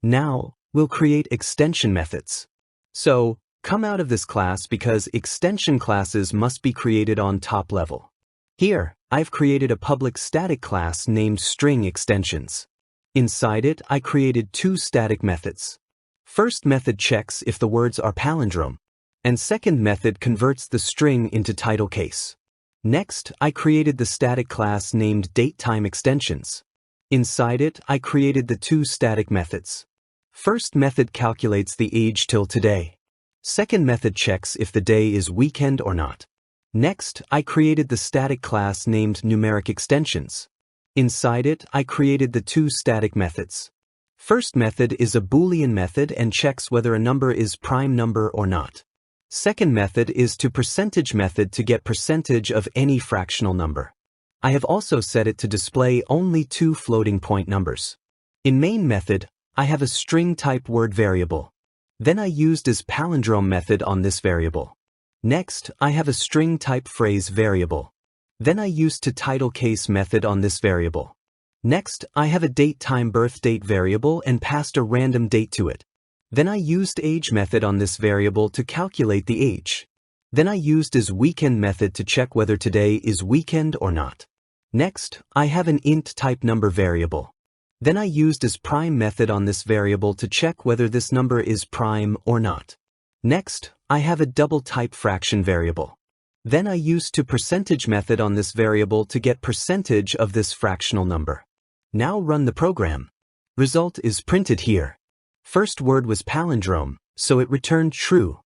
Now, we'll create extension methods. So, come out of this class because extension classes must be created on top level. Here, I've created a public static class named string extensions. Inside it, I created two static methods. First method checks if the words are palindrome, and second method converts the string into title case. Next, I created the static class named datetime extensions. Inside it, I created the two static methods. First method calculates the age till today. Second method checks if the day is weekend or not. Next, I created the static class named numeric extensions. Inside it, I created the two static methods. First method is a Boolean method and checks whether a number is prime number or not. Second method is to percentage method to get percentage of any fractional number. I have also set it to display only two floating point numbers. In main method, I have a string type word variable. Then I used as palindrome method on this variable. Next, I have a string type phrase variable. Then I used to title case method on this variable. Next, I have a datetime birth date variable and passed a random date to it. Then I used age method on this variable to calculate the age. Then I used as weekend method to check whether today is weekend or not. Next, I have an int type number variable. Then I used as prime method on this variable to check whether this number is prime or not. Next, I have a double type fraction variable. Then I used to percentage method on this variable to get percentage of this fractional number. Now run the program. Result is printed here. First word was palindrome, so it returned true.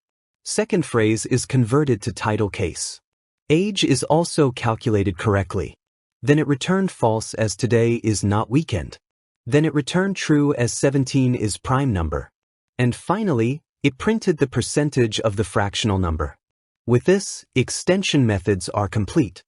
Second phrase is converted to title case. Age is also calculated correctly. Then it returned false as today is not weekend. Then it returned true as 17 is prime number. And finally, it printed the percentage of the fractional number. With this, extension methods are complete.